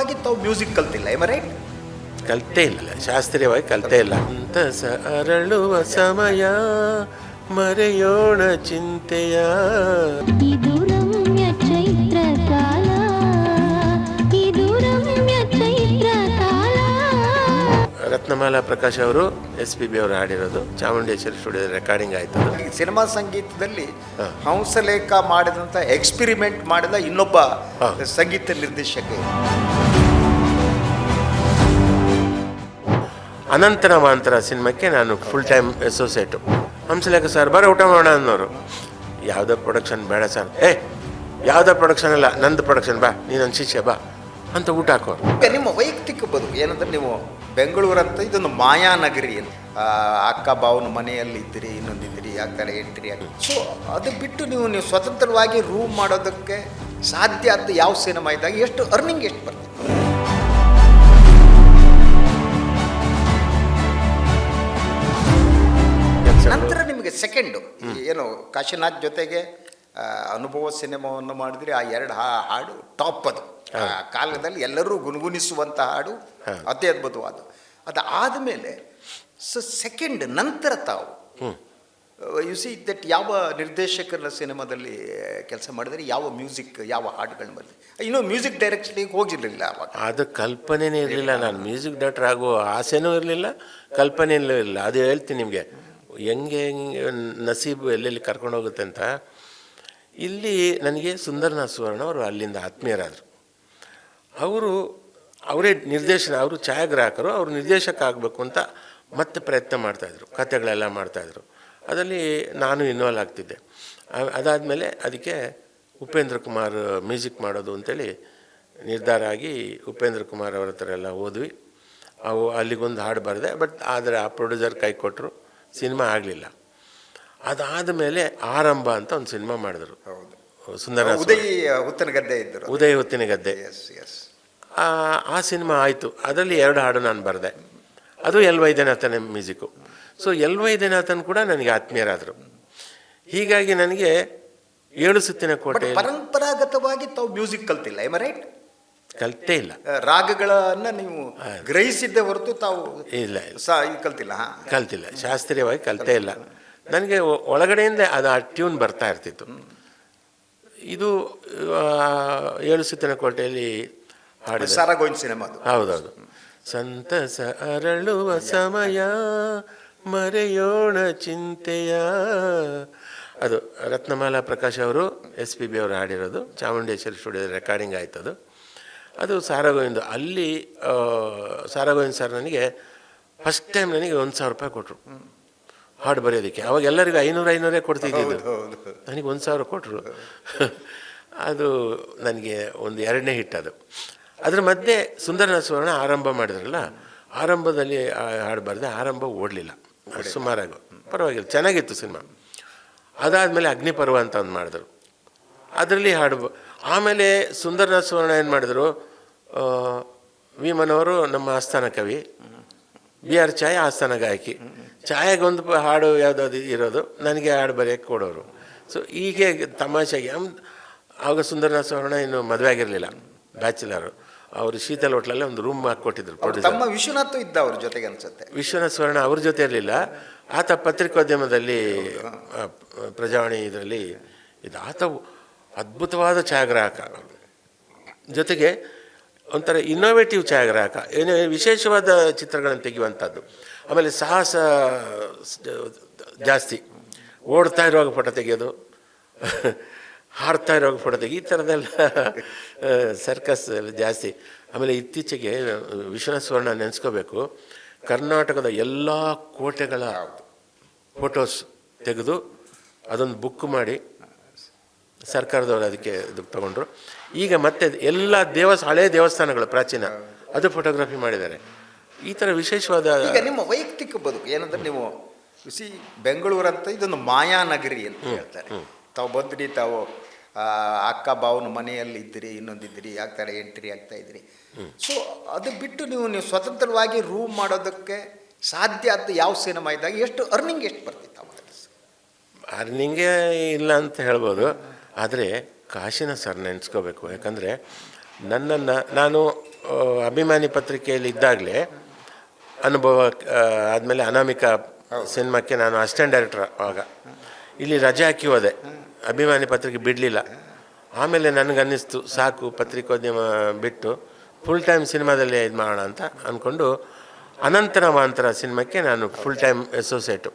ಸ್ವತಂತ್ರವಾಗಿ ತಾವು ಮ್ಯೂಸಿಕ್ ಕಲ್ತಿಲ್ಲ, ಐ ರೈಟ್? ಕಲಿತೇ ಇಲ್ಲ, ಶಾಸ್ತ್ರೀಯವಾಗಿ ಕಲಿತೇ ಇಲ್ಲ. ಅಂತ ಅರಳುವ ಸಮಯ ಮರೆಯೋಣ ಚಿಂತೆಯ. ಇದು ರಮ್ಯ ಚೈತ್ರ ಕಾಲ, ಇದು ರಮ್ಯ ಚೈತ್ರ ಕಾಲ. ರತ್ನಮಾಲಾ ಪ್ರಕಾಶ್ ಅವರು SPB ಅವರು ಹಾಡಿರೋದು, ಚಾಮುಂಡೇಶ್ವರಿ ಸ್ಟುಡಿಯೋದ ರೆಕಾರ್ಡಿಂಗ್ ಆಯ್ತು. ಸಿನಿಮಾ ಸಂಗೀತದಲ್ಲಿ ಹಂಸಲೇಖ ಮಾಡಿದಂಥ ಎಕ್ಸ್ಪಿರಿಮೆಂಟ್ ಮಾಡಿದ ಇನ್ನೊಬ್ಬ ಸಂಗೀತ ನಿರ್ದೇಶಕ. ಅನಂತರ ಮಾಂತರ ಸಿನಿಮಾಕ್ಕೆ ನಾನು full time associate. Hamsalekha sir ಬರೋ ಊಟ ಮಾಡೋಣ ಅನ್ನೋರು. ಯಾವುದೋ ಪ್ರೊಡಕ್ಷನ್ ಬೇಡ ಸರ್, ಯಾವುದೋ ಪ್ರೊಡಕ್ಷನ್ ಅಲ್ಲ, ನಂದು ಪ್ರೊಡಕ್ಷನ್, ಬಾ ನೀನು ನನ್ನ ಶಿಷ್ಯ ಬಾ ಅಂತ ಊಟ ಹಾಕೋರು. ಈಗ ನಿಮ್ಮ ವೈಯಕ್ತಿಕ ಬದುಕು ಏನಂದ್ರೆ, ನೀವು ಬೆಂಗಳೂರಂತ ಇದೊಂದು ಮಾಯಾನಗರಿ ಏನು, ಅಕ್ಕ ಬಾವನ ಮನೆಯಲ್ಲಿ ಇದ್ದೀರಿ, ಇನ್ನೊಂದಿದ್ದೀರಿ, ಆ ಥರ ಎಂಟ್ರಿ ಆಗಿ. ಸೊ ಅದು ಬಿಟ್ಟು ನೀವು ಸ್ವತಂತ್ರವಾಗಿ ರೂಮ್ ಮಾಡೋದಕ್ಕೆ ಸಾಧ್ಯ ಅಂತ ಯಾವ ಸಿನಿಮಾ ಇದ್ದಾಗ ಎಷ್ಟು ಅರ್ನಿಂಗ್ ಎಷ್ಟು ಬರ್ತದೆ? ನಂತರ ನಿಮಗೆ ಸೆಕೆಂಡು ಏನು, ಕಾಶಿನಾಥ್ ಜೊತೆಗೆ ಅನುಭವ ಸಿನಿಮಾವನ್ನು ಮಾಡಿದ್ರಿ. ಆ ಎರಡು ಹಾಡು ಟಾಪ್. ಅದು ಆ ಕಾಲದಲ್ಲಿ ಎಲ್ಲರೂ ಗುಣಗುಣಿಸುವಂಥ ಹಾಡು, ಅತಿ ಅದ್ಭುತವಾದ. ಅದು ಆದಮೇಲೆ ಸೆಕೆಂಡ್ ನಂತರ ತಾವು ಯು ಸಿ ದಟ್ ಯಾವ ನಿರ್ದೇಶಕರ ಸಿನಿಮಾದಲ್ಲಿ ಕೆಲಸ ಮಾಡಿದ್ರೆ, ಯಾವ ಮ್ಯೂಸಿಕ್, ಯಾವ ಹಾಡುಗಳು ಬಂದಿದೆ? ಇನ್ನೂ ಮ್ಯೂಸಿಕ್ ಡೈರೆಕ್ಷನ್ಗೆ ಹೋಗಿರಲಿಲ್ಲ ಅವಾಗ. ಅದು ಕಲ್ಪನೆನೇ ಇರಲಿಲ್ಲ. ನಾನು ಮ್ಯೂಸಿಕ್ ಡೈರೆಕ್ಟರ್ ಆಗೋ ಆಸೆನೂ ಇರಲಿಲ್ಲ, ಕಲ್ಪನೆಯಲ್ಲೂ ಇರಲಿಲ್ಲ. ಅದು ಹೇಳ್ತೀನಿ ನಿಮಗೆ, ಹೆಂಗೆ ನಸೀಬು ಎಲ್ಲೆಲ್ಲಿ ಕರ್ಕೊಂಡು ಹೋಗುತ್ತೆ ಅಂತ. ಇಲ್ಲಿ ನನಗೆ ಸುಂದರನಾಥ್ ಸುವರ್ಣ ಅವರು ಅಲ್ಲಿಂದ ಆತ್ಮೀಯರಾದರು. ಅವರೇ ನಿರ್ದೇಶನ, ಅವರು ಛಾಯಾಗ್ರಾಹಕರು, ಅವರು ನಿರ್ದೇಶಕ ಆಗಬೇಕು ಅಂತ ಮತ್ತೆ ಪ್ರಯತ್ನ ಮಾಡ್ತಾಯಿದ್ರು, ಕಥೆಗಳೆಲ್ಲ ಮಾಡ್ತಾಯಿದ್ರು. ಅದರಲ್ಲಿ ನಾನು ಇನ್ವಾಲ್ವ್ ಆಗ್ತಿದ್ದೆ. ಅದಾದಮೇಲೆ ಅದಕ್ಕೆ ಉಪೇಂದ್ರ ಕುಮಾರ್ ಮ್ಯೂಸಿಕ್ ಮಾಡೋದು ಅಂತೇಳಿ ನಿರ್ಧಾರ ಆಗಿ ಉಪೇಂದ್ರ ಕುಮಾರ್ ಅವರ ಹತ್ರ ಎಲ್ಲ ಹೋದ್ವಿ. ಅಲ್ಲಿಗೊಂದು ಹಾಡು ಬರೆದೆ. ಆದರೆ ಆ ಪ್ರೊಡ್ಯೂಸರ್ ಕೈ ಕೊಟ್ಟರು, ಸಿನಿಮಾ ಆಗಲಿಲ್ಲ. ಅದಾದ ಮೇಲೆ ಆರಂಭ ಅಂತ ಒಂದು ಸಿನಿಮಾ ಮಾಡಿದ್ರು. ಸುಂದರನಾಥ್ ಉದಯ ಹುತ್ತಿನಗದ್ದೆ. ಆ ಸಿನಿಮಾ ಆಯಿತು. ಅದರಲ್ಲಿ 2 ಹಾಡು ನಾನು ಬರೆದೆ. ಅದು ಎಲ್ ವೈದ್ಯನಾಥನ ಮ್ಯೂಸಿಕ್ಕು. ಸೊ ಎಲ್ ವೈದ್ಯನಾಥನ್ ಕೂಡ ನನಗೆ ಆತ್ಮೀಯರಾದರು. ಹೀಗಾಗಿ ನನಗೆ 7 ಸುತ್ತಿನ ಕೋಟೆ. ಪರಂಪರಾಗತವಾಗಿ ತಾವು ಮ್ಯೂಸಿಕ್ ಕಲ್ತಿಲ್ಲ, ಐ ರೈಟ್? ಕಲಿತೇ ಇಲ್ಲ. ರಾಗಗಳನ್ನು ನೀವು ಗ್ರಹಿಸಿದ್ದೇ ಹೊರತು ತಾವು ಇಲ್ಲ ಕಲ್ತಿಲ್ಲ. ಶಾಸ್ತ್ರೀಯವಾಗಿ ಕಲಿತೇ ಇಲ್ಲ. ನನಗೆ ಒಳಗಡೆಯಿಂದ ಅದು ಆ ಟ್ಯೂನ್ ಬರ್ತಾ ಇರ್ತಿತ್ತು. ಇದು 7 ಸುತ್ತಿನ ಕೋಟೆಯಲ್ಲಿ ಹಾಡಿದ ಸಾರಾಗೋಯಿನ್ ಸಿನಿಮಾ. ಹೌದೌದು. ಸಂತಸ ಅರಳುವ ಸಮಯ ಮರೆಯೋಣ ಚಿಂತೆಯ. ಅದು ರತ್ನಮಾಲಾ ಪ್ರಕಾಶ್ ಅವರು SPB ಅವರು ಹಾಡಿರೋದು, ಚಾಮುಂಡೇಶ್ವರಿ ಸ್ಟುಡಿಯೋದ ರೆಕಾರ್ಡಿಂಗ್ ಆಯ್ತದು. ಅದು ಸಾರಾಗೋವಿಂದ. ಅಲ್ಲಿ ಸಾರಾಗೋವಿಂದ್ ಸರ್ ನನಗೆ ಫಸ್ಟ್ ಟೈಮ್ ನನಗೆ 1,000 ರೂಪಾಯಿ ಕೊಟ್ಟರು ಹಾಡು ಬರೆಯೋದಕ್ಕೆ. ಅವಾಗ ಎಲ್ಲರಿಗೂ 500 ಕೊಡ್ತಿದ್ದಿದ್ದು, ನನಗೆ 1,000 ಕೊಟ್ಟರು. ಅದು ನನಗೆ ಒಂದು 2ನೇ ಹಿಟ್. ಅದು ಅದರ ಮಧ್ಯೆ ಸುಂದರನಾಥ್ ಸುವರ್ಣ ಆರಂಭ ಮಾಡಿದ್ರಲ್ಲ, ಆರಂಭದಲ್ಲಿ ಹಾಡು ಬರೆದೆ. ಆರಂಭ ಓಡಲಿಲ್ಲ ಸುಮಾರಾಗಿ, ಪರವಾಗಿಲ್ಲ, ಚೆನ್ನಾಗಿತ್ತು ಸಿನಿಮಾ. ಅದಾದಮೇಲೆ ಅಗ್ನಿಪರ್ವ ಅಂತ ಒಂದು ಮಾಡಿದ್ರು, ಅದರಲ್ಲಿ ಹಾಡು. ಆಮೇಲೆ ಸುಂದರನಾಥ್ ಸುವರ್ಣ ಏನು ಮಾಡಿದ್ರು, ವಿ ಮನೋರು ನಮ್ಮ ಆಸ್ಥಾನ ಕವಿ, BR ಛಾಯ ಆಸ್ಥಾನ ಗಾಯಕಿ. ಛಾಯೆಗೊಂದು ಹಾಡು ಯಾವುದಾದ್ರು ಇರೋದು, ನನಗೆ ಹಾಡು ಬರೆಯೋಕ್ಕೆ ಕೊಡೋರು. ಸೊ ಹೀಗೆ ತಮಾಷೆಗೆ. ಆವಾಗ ಸುಂದರನಾಥ್ ಸುವರ್ಣ ಇನ್ನು ಮದುವೆ ಆಗಿರಲಿಲ್ಲ, ಬ್ಯಾಚುಲರು. ಅವರು ಶೀತಲ್ ಹೋಟ್ಲಲ್ಲಿ ಒಂದು ರೂಮ್ ಹಾಕಿಕೊಟ್ಟಿದ್ರು. ತಮ್ಮ ವಿಶ್ವನಾಥ್ ಇದ್ದ ಅವ್ರ ಜೊತೆಗೆ ಅನ್ಸುತ್ತೆ. ವಿಶ್ವನಾಥ್ ಸುವರ್ಣ ಅವ್ರ ಜೊತೆ ಇರಲಿಲ್ಲ. ಆತ ಪತ್ರಿಕೋದ್ಯಮದಲ್ಲಿ ಪ್ರಜಾವಾಣಿ ಇದರಲ್ಲಿ ಆತ ಅದ್ಭುತವಾದ ಛಾಯಾಗ್ರಾಹಕ, ಜೊತೆಗೆ ಒಂಥರ ಇನ್ನೋವೇಟಿವ್ ಛಾಯಾಗ್ರಾಹಕ, ಏನೋ ವಿಶೇಷವಾದ ಚಿತ್ರಗಳನ್ನು ತೆಗೆಯುವಂಥದ್ದು. ಆಮೇಲೆ ಸಾಹಸ ಜಾಸ್ತಿ, ಓಡ್ತಾ ಇರುವಾಗ ಫೋಟೋ ತೆಗೆಯೋದು, ಹಾಡ್ತಾ ಇರುವಾಗ ಫೋಟೋ ತೆಗಿ, ಈ ಥರದ್ದೆಲ್ಲ ಸರ್ಕಸ್ ಜಾಸ್ತಿ. ಆಮೇಲೆ ಇತ್ತೀಚೆಗೆ ವಿಶ್ವನಾಥ್ ಸುವರ್ಣ ನೆನೆಸ್ಕೋಬೇಕು, ಕರ್ನಾಟಕದ ಎಲ್ಲ ಕೋಟೆಗಳ ಫೋಟೋಸ್ ತೆಗೆದು ಅದೊಂದು ಬುಕ್ ಮಾಡಿ ಸರ್ಕಾರದವರು ಅದಕ್ಕೆ ಇದು ತಗೊಂಡ್ರು. ಈಗ ಮತ್ತೆ ಎಲ್ಲ ಹಳೆ ದೇವಸ್ಥಾನಗಳು ಪ್ರಾಚೀನ, ಅದು ಫೋಟೋಗ್ರಫಿ ಮಾಡಿದ್ದಾರೆ. ಈ ಥರ ವಿಶೇಷವಾದ. ಈಗ ನಿಮ್ಮ ವೈಯಕ್ತಿಕ ಬದುಕು ಏನಂದ್ರೆ, ನೀವು ಬೆಂಗಳೂರಂತ ಇದೊಂದು ಮಾಯಾನಗರಿ ಅಂತ ಹೇಳ್ತಾರೆ. ತಾವು ಬಂದ್ರಿ, ತಾವು ಅಕ್ಕ ಬಾವನ ಮನೆಯಲ್ಲಿ ಇದ್ದೀರಿ, ಇನ್ನೊಂದಿದ್ದೀರಿ, ಆ ಥರ ಎಂಟ್ರಿ ಆಗ್ತಾ ಇದ್ದೀರಿ. ಸೊ ಅದು ಬಿಟ್ಟು ನೀವು ಸ್ವತಂತ್ರವಾಗಿ ರೂಮ್ ಮಾಡೋದಕ್ಕೆ ಸಾಧ್ಯ ಅಂತ ಯಾವ ಸಿನಿಮಾ ಇದ್ದಾಗ ಎಷ್ಟು ಅರ್ನಿಂಗ್ ಎಷ್ಟು ಬರ್ತಿತ್ತು? ಅರ್ನಿಂಗೇ ಇಲ್ಲ ಅಂತ ಹೇಳ್ಬೋದು. ಆದರೆ ಕಾಶಿನಾಥ್ ಸರ್ ನೆನೆಸ್ಕೋಬೇಕು. ಯಾಕಂದರೆ ನನ್ನನ್ನು ನಾನು ಅಭಿಮಾನಿ ಪತ್ರಿಕೆಯಲ್ಲಿ ಇದ್ದಾಗಲೇ ಅನುಭವ ಆದಮೇಲೆ ಅನಾಮಿಕಾ ಸಿನಿಮಾಕ್ಕೆ ನಾನು ಅಸಿಸ್ಟೆಂಟ್ ಡೈರೆಕ್ಟರ್ ಆವಾಗ ಇಲ್ಲಿ ರಜೆ ಹಾಕಿ ಹೋದೆ, ಅಭಿಮಾನಿ ಪತ್ರಿಕೆ ಬಿಡಲಿಲ್ಲ. ಆಮೇಲೆ ನನಗನ್ನಿಸ್ತು ಸಾಕು ಪತ್ರಿಕೋದ್ಯಮ ಬಿಟ್ಟು ಫುಲ್ ಟೈಮ್ ಸಿನಿಮಾದಲ್ಲೇ ಇದು ಮಾಡೋಣ ಅಂತ ಅಂದ್ಕೊಂಡು ಅನಂತರವಾಂತರ ಸಿನಿಮಾಕ್ಕೆ ನಾನು ಫುಲ್ ಟೈಮ್ ಅಸೋಸಿಯೇಟು.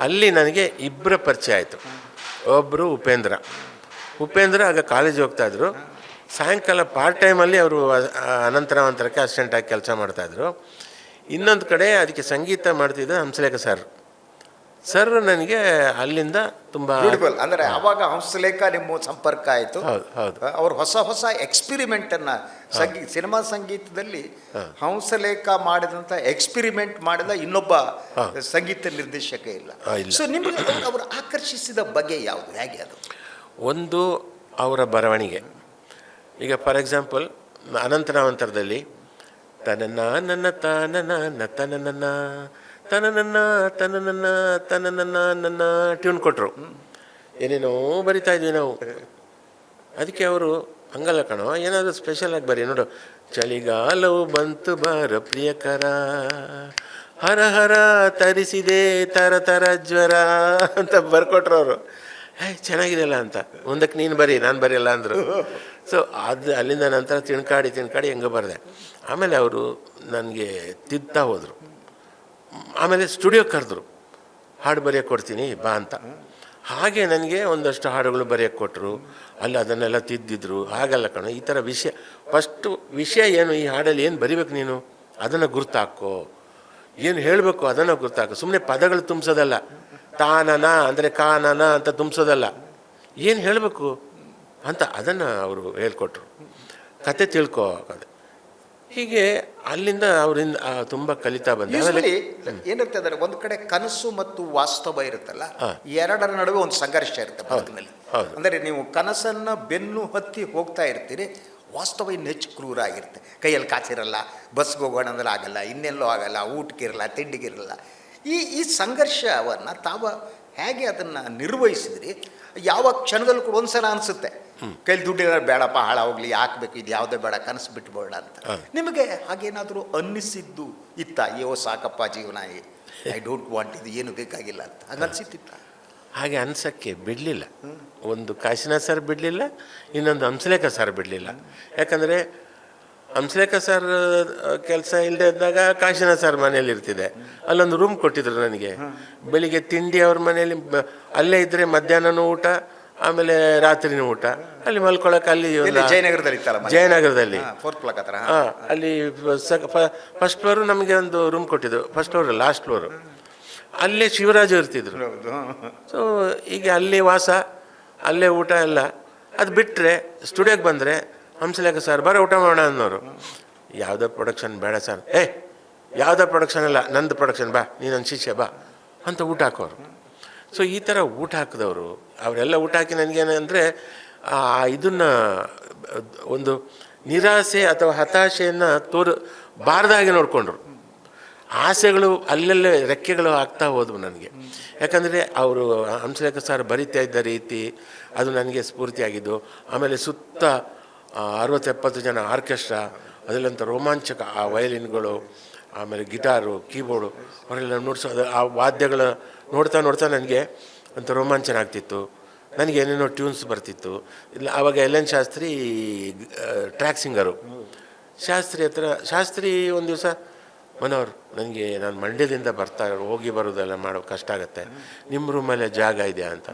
ಅಲ್ಲಿ ನನಗೆ ಇಬ್ಬರ ಪರಿಚಯ ಆಯಿತು. ಒಬ್ಬರು ಉಪೇಂದ್ರ ಆಗ ಕಾಲೇಜ್ ಹೋಗ್ತಾಯಿದ್ರು. ಸಾಯಂಕಾಲ ಪಾರ್ಟ್ ಟೈಮಲ್ಲಿ ಅವರು ಅನಂತರವಾಂತರಕ್ಕೆ ಅಸಿಸ್ಟೆಂಟಾಗಿ ಕೆಲಸ ಮಾಡ್ತಾಯಿದ್ರು. ಇನ್ನೊಂದು ಕಡೆ ಅದಕ್ಕೆ ಸಂಗೀತ ಮಾಡ್ತಿದ್ದ ಹಂಸಲೇಖ ಸರ್ ನನಗೆ ಅಲ್ಲಿಂದ ತುಂಬ ಬ್ಯೂಟಿಫುಲ್. ಅಂದರೆ ಆವಾಗ ಹಂಸಲೇಖ ನಿಮ್ಮ ಸಂಪರ್ಕ ಆಯಿತು. ಹೌದು. ಅವರು ಹೊಸ ಎಕ್ಸ್ಪಿರಿಮೆಂಟನ್ನು ಸಿನಿಮಾ ಸಂಗೀತದಲ್ಲಿ ಹಂಸಲೇಖ ಮಾಡಿದಂಥ ಎಕ್ಸ್ಪಿರಿಮೆಂಟ್ ಮಾಡಿದ ಇನ್ನೊಬ್ಬ ಸಂಗೀತ ನಿರ್ದೇಶಕ ಇಲ್ಲ. ಸೊ ನಿಮಗೆ ಅವರು ಆಕರ್ಷಿಸಿದ ಬಗೆ ಯಾವುದು, ಹೇಗೆ ಅದು? ಒಂದು ಅವರ ಬರವಣಿಗೆ. ಈಗ ಫಾರ್ ಎಕ್ಸಾಂಪಲ್ ಅನಂತರಾವಂತರದಲ್ಲಿ ನನ್ನ ನನ್ನ ಟ್ಯೂನ್ ಕೊಟ್ಟರು. ಏನೇನೋ ಬರಿತಾ ಇದ್ವಿ ನಾವು. ಅದಕ್ಕೆ ಅವರು ಹಂಗಲ್ಲ ಕಣೋ, ಏನಾದರೂ ಸ್ಪೆಷಲಾಗಿ ಬರೀ ನೋಡು, ಚಳಿಗಾಲವು ಬಂತು ಬಾರ ಪ್ರಿಯಕರ, ಹರ ಹರ ತರಿಸಿದೆ ತರ ಜ್ವರ ಅಂತ ಬರ್ಕೊಟ್ರು ಅವರು. ಚೆನ್ನಾಗಿದೆಯಲ್ಲ ಅಂತ, ಮುಂದಕ್ಕೆ ನೀನು ಬರೀ ನಾನು ಬರೆಯಲ್ಲ ಅಂದರು. ಸೊ ಅದು ಅಲ್ಲಿಂದ ನಂತರ ತಿಳ್ಕಾಡಿ ಹೆಂಗೆ ಬರೆದೆ. ಆಮೇಲೆ ಅವರು ನನಗೆ ತಿದ್ತಾ ಹೋದರು. ಆಮೇಲೆ ಸ್ಟುಡಿಯೋಕ್ಕೆ ಕರೆದ್ರು, ಹಾಡು ಬರೆಯೋಕ್ಕೆ ಕೊಡ್ತೀನಿ ಬಾ ಅಂತ. ಹಾಗೆ ನನಗೆ ಒಂದಷ್ಟು ಹಾಡುಗಳು ಬರೆಯೋಕ್ಕೆ ಕೊಟ್ಟರು. ಅಲ್ಲಿ ಅದನ್ನೆಲ್ಲ ತಿದ್ದಿದ್ರು. ಹಾಗಲ್ಲ ಕಣೋ, ಈ ಥರ ಫಸ್ಟು ವಿಷಯ ಏನು, ಈ ಹಾಡಲ್ಲಿ ಏನು ಬರಿಬೇಕು ನೀನು ಅದನ್ನು ಗುರ್ತಾಕೋ, ಏನು ಹೇಳಬೇಕು ಅದನ್ನು ಗುರ್ತಾಕೋ. ಸುಮ್ಮನೆ ಪದಗಳು ತುಂಬಿಸೋದಲ್ಲ, ತಾನನ ಅಂದರೆ ಕಾನನ ಅಂತ ತುಂಬಿಸೋದಲ್ಲ, ಏನು ಹೇಳಬೇಕು ಅಂತ ಅದನ್ನು ಅವರು ಹೇಳ್ಕೊಟ್ರು. ಕತೆ ತಿಳ್ಕೋ. ಹೀಗೆ ಅಲ್ಲಿಂದ ಅವರಿಂದ ತುಂಬ ಕಲಿತಾ ಬಂದೆ. ಏನಿರುತ್ತೆ ಅಂದರೆ ಒಂದು ಕಡೆ ಕನಸು ಮತ್ತು ವಾಸ್ತವ ಇರುತ್ತಲ್ಲ, ಎರಡರ ನಡುವೆ ಒಂದು ಸಂಘರ್ಷ ಇರುತ್ತೆ ಬದುಕಿನಲ್ಲಿ. ಅಂದರೆ ನೀವು ಕನಸನ್ನು ಬೆನ್ನು ಹತ್ತಿ ಹೋಗ್ತಾ ಇರ್ತೀರಿ, ವಾಸ್ತವ ಇನ್ನು ಹೆಚ್ಚು ಕ್ರೂರ ಆಗಿರುತ್ತೆ. ಕೈಯಲ್ಲಿ ಕಾಸಿರಲ್ಲ, ಬಸ್ಗೆ ಹೋಗೋಣ ಅಂದ್ರೆ ಆಗಲ್ಲ, ಇನ್ನೆಲ್ಲೋ ಆಗಲ್ಲ, ಊಟಕ್ಕಿರಲ್ಲ, ತಿಂಡಿಗಿರಲ್ಲ. ಈ ಸಂಘರ್ಷವನ್ನು ತಾವು ಹೇಗೆ ಅದನ್ನು ನಿರ್ವಹಿಸಿದ್ರಿ? ಯಾವ ಕ್ಷಣದಲ್ಲೂ ಕೂಡ ಒಂದ್ಸಲ ಅನಿಸುತ್ತೆ ಕೈಲಿ ದುಡ್ಡಿದ್ರೆ ಬೇಡಪ್ಪ, ಹಾಳಾಗೋಗ್ಲಿ, ಯಾಕಬೇಕು, ಇದು ಯಾವುದೇ ಬೇಡ, ಕನಸು ಬಿಟ್ಬೇಡ ಅಂತ. ನಿಮಗೆ ಹಾಗೇನಾದರೂ ಅನ್ನಿಸಿದ್ದು ಇತ್ತ? ಅಯ್ಯೋ ಸಾಕಪ್ಪ ಜೀವನ, ಐ ಡೋಂಟ್ ವಾಂಟ್, ಇದು ಏನು ಬೇಕಾಗಿಲ್ಲ ಅಂತ ಹಂಗನ್ಸಿತ್ತಿತ್ತ? ಹಾಗೆ ಅನ್ಸೋಕ್ಕೆ ಬಿಡಲಿಲ್ಲ. ಒಂದು ಕಾಶಿನಾಥ್ ಸರ್ ಬಿಡಲಿಲ್ಲ, ಇನ್ನೊಂದು ಹಂಸಲೇಖ ಸರ್ ಬಿಡಲಿಲ್ಲ. ಯಾಕಂದರೆ ಹಂಸಲೇಖ ಸರ್ ಕೆಲಸ ಇಲ್ಲದೆ ಇದ್ದಾಗ ಕಾಶಿನಾಥ್ ಸರ್ ಮನೇಲಿ ಇರ್ತಿದೆ. ಅಲ್ಲೊಂದು ರೂಮ್ ಕೊಟ್ಟಿದ್ರು ನನಗೆ. ಬೆಳಿಗ್ಗೆ ತಿಂಡಿ ಅವ್ರ ಮನೇಲಿ ಅಲ್ಲೇ ಇದ್ದರೆ ಮಧ್ಯಾಹ್ನನೂ ಊಟ, ಆಮೇಲೆ ರಾತ್ರಿನೂ ಊಟ. ಅಲ್ಲಿ ಮಲ್ಕೊಳಕ್ಕೆ ಅಲ್ಲಿ ಜಯನಗರದಲ್ಲಿ ಅಲ್ಲಿ ಫಸ್ಟ್ ಫ್ಲೋರು ನಮಗೆ ಒಂದು ರೂಮ್ ಕೊಟ್ಟಿದ್ದು. ಫಸ್ಟ್ ಫ್ಲೋರ್ ಲಾಸ್ಟ್ ಫ್ಲೋರು, ಅಲ್ಲೇ ಶಿವರಾಜು ಇರ್ತಿದ್ರು. ಸೊ ಈಗ ಅಲ್ಲಿ ವಾಸ, ಅಲ್ಲೇ ಊಟ ಎಲ್ಲ. ಅದು ಬಿಟ್ಟರೆ ಸ್ಟುಡಿಯೋಗೆ ಬಂದರೆ ಹಂಸಲೇಖ ಸರ್ ಬರೋ ಊಟ ಮಾಡೋಣ ಅನ್ನೋರು. ಯಾವುದೋ ಪ್ರೊಡಕ್ಷನ್ ಬೇಡ ಸರ್, ಯಾವುದೋ ಪ್ರೊಡಕ್ಷನ್ ಅಲ್ಲ, ನಂದು ಪ್ರೊಡಕ್ಷನ್, ಬಾ ನೀನು ನನ್ನ ಶಿಷ್ಯ ಬಾ ಅಂತ ಊಟ ಹಾಕೋರು. ಸೊ ಈ ಥರ ಊಟ ಹಾಕಿದವರು ಅವರೆಲ್ಲ ಊಟ ಹಾಕಿ ನನಗೇನಂದರೆ ಇದನ್ನು ಒಂದು ನಿರಾಸೆ ಅಥವಾ ಹತಾಶೆಯನ್ನು ಬಾರದಾಗೆ ನೋಡಿಕೊಂಡ್ರು. ಆಸೆಗಳು ಅಲ್ಲೆಲ್ಲೇ ರೆಕ್ಕೆಗಳು ಆಗ್ತಾ ಹೋದವು ನನಗೆ. ಯಾಕಂದರೆ ಅವರು ಹಂಸಲೇಖ ಸರ್ ಬರಿತಾ ಇದ್ದ ರೀತಿ ಅದು ನನಗೆ ಸ್ಫೂರ್ತಿಯಾಗಿದ್ದು. ಆಮೇಲೆ ಸುತ್ತ 60-70 ಜನ ಆರ್ಕೆಸ್ಟ್ರಾ, ಅದರಲ್ಲಂಥ ರೋಮಾಂಚಕ ಆ ವಯಲಿನ್ಗಳು, ಆಮೇಲೆ ಗಿಟಾರು, ಕೀಬೋರ್ಡು ಅವರೆಲ್ಲ ನುಡ್ಸೋದು, ಆ ವಾದ್ಯಗಳ ನೋಡ್ತಾ ನನಗೆ ಅಂತ ರೋಮಾಂಚನ ಆಗ್ತಿತ್ತು. ನನಗೆ ಏನೇನೋ ಟ್ಯೂನ್ಸ್ ಬರ್ತಿತ್ತು. ಇಲ್ಲ ಆವಾಗ ಎನ್ ಶಾಸ್ತ್ರಿ ಟ್ರ್ಯಾಕ್ ಸಿಂಗರು. ಶಾಸ್ತ್ರಿ ಒಂದು ದಿವಸ, ಮನೋರು ನನಗೆ ನಾನು ಮಂಡ್ಯದಿಂದ ಹೋಗಿ ಬರೋದೆಲ್ಲ ಮಾಡೋ ಕಷ್ಟ ಆಗುತ್ತೆ, ನಿಮ್ಮ ರೂಮಲ್ಲೇ ಜಾಗ ಇದೆಯಾ ಅಂತ.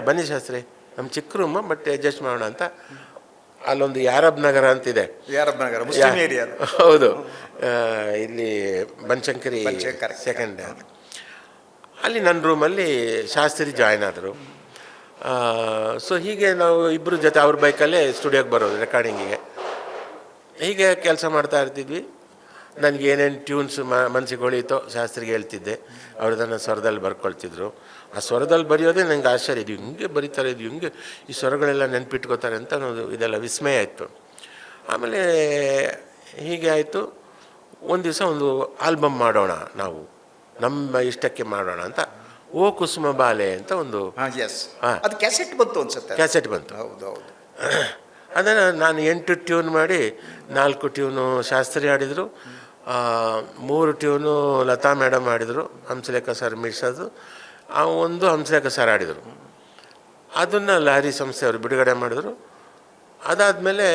ಬನ್ನಿ ಶಾಸ್ತ್ರಿ, ನಮ್ಮ ಚಿಕ್ಕ ರೂಮ್, ಬಟ್ ಅಡ್ಜಸ್ಟ್ ಮಾಡೋಣ ಅಂತ. ಅಲ್ಲೊಂದು ಯಾರಬ್ ನಗರ ಅಂತಿದೆ, ಹೌದು, ಇಲ್ಲಿ ಬನಶಂಕರಿ ಸೆಕೆಂಡ್, ಅಲ್ಲಿ ನನ್ನ ರೂಮಲ್ಲಿ ಶಾಸ್ತ್ರಿ ಜಾಯ್ನ್ ಆದರು. ಸೊ ಹೀಗೆ ನಾವು ಇಬ್ಬರು ಜೊತೆ ಅವ್ರ ಬೈಕಲ್ಲೇ ಸ್ಟುಡಿಯೋಗೆ ಬರೋದು ರೆಕಾರ್ಡಿಂಗಿಗೆ. ಹೀಗೆ ಕೆಲಸ ಮಾಡ್ತಾ ಇರ್ತಿದ್ವಿ. ನನಗೆ ಏನೇನು ಟ್ಯೂನ್ಸ್ ಮನಸ್ಸಿಗೆ ಹೊಳೀತೋ ಶಾಸ್ತ್ರಿಗೆ ಹೇಳ್ತಿದ್ದೆ. ಅವರು ಅದನ್ನು ಸ್ವರದಲ್ಲಿ ಬರ್ಕೊಳ್ತಿದ್ರು. ಆ ಸ್ವರದಲ್ಲಿ ಬರೆಯೋದೇ ನನಗೆ ಆಶ್ಚರ್ಯ, ಇದು ಹಿಂಗೆ ಬರೀತಾರೆ, ಇದು ಹಿಂಗೆ ಈ ಸ್ವರಗಳೆಲ್ಲ ನೆನ್ಪಿಟ್ಕೋತಾರೆ ಅಂತ ಅನ್ನೋದು ಇದೆಲ್ಲ ವಿಸ್ಮಯ ಆಯಿತು. ಆಮೇಲೆ ಹೀಗೆ ಆಯಿತು. ಒಂದು ದಿವಸ ಒಂದು ಆಲ್ಬಮ್ ಮಾಡೋಣ, ನಾವು ನಮ್ಮ ಇಷ್ಟಕ್ಕೆ ಮಾಡೋಣ ಅಂತ ಓ ಕುಸುಮ ಬಾಲೆ ಅಂತ ಒಂದು ಕ್ಯಾಸೆಟ್ ಬಂತು ಅನ್ಸುತ್ತೆ. ಕ್ಯಾಸೆಟ್ ಬಂತು. ಹೌದು. ಅದನ್ನು ನಾನು 8 ಟ್ಯೂನ್ ಮಾಡಿ 4 ಟ್ಯೂನು ಶಾಸ್ತ್ರಿ ಆಡಿದರು, 3 ಟ್ಯೂನು ಲತಾ ಮೇಡಮ್ ಆಡಿದರು, ಹಂಸಲೇಖ ಸರ್ ಮಿರ್ಸೋದು, ಒಂದು ಹಂಸಲೇಖ ಸರ್ ಆಡಿದರು. ಅದನ್ನು ಲಹರಿ ಸಂಸ್ಥೆಯವರು ಬಿಡುಗಡೆ ಮಾಡಿದ್ರು. ಅದಾದಮೇಲೆ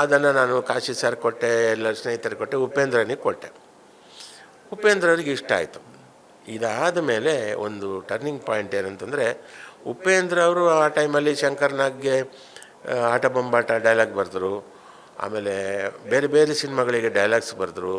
ಅದನ್ನು ನಾನು ಕಾಶಿ ಸರ್ ಕೊಟ್ಟೆ, ಎಲ್ಲ ಸ್ನೇಹಿತರಿಗೆ ಕೊಟ್ಟೆ, ಉಪೇಂದ್ರನಿಗೆ ಕೊಟ್ಟೆ. ಉಪೇಂದ್ರವ್ರಿಗೆ ಇಷ್ಟ ಆಯಿತು. ಇದಾದ ಮೇಲೆ ಒಂದು ಟರ್ನಿಂಗ್ ಪಾಯಿಂಟ್ ಏನಂತಂದರೆ, ಉಪೇಂದ್ರ ಅವರು ಆ ಟೈಮಲ್ಲಿ ಶಂಕರ್ನಾಗ್ಗೆ ಆಟ ಬೊಂಬಾಟ ಡೈಲಾಗ್ ಬರೆದ್ರು, ಆಮೇಲೆ ಬೇರೆ ಬೇರೆ ಸಿನಿಮಾಗಳಿಗೆ ಡೈಲಾಗ್ಸ್ ಬರೆದ್ರು.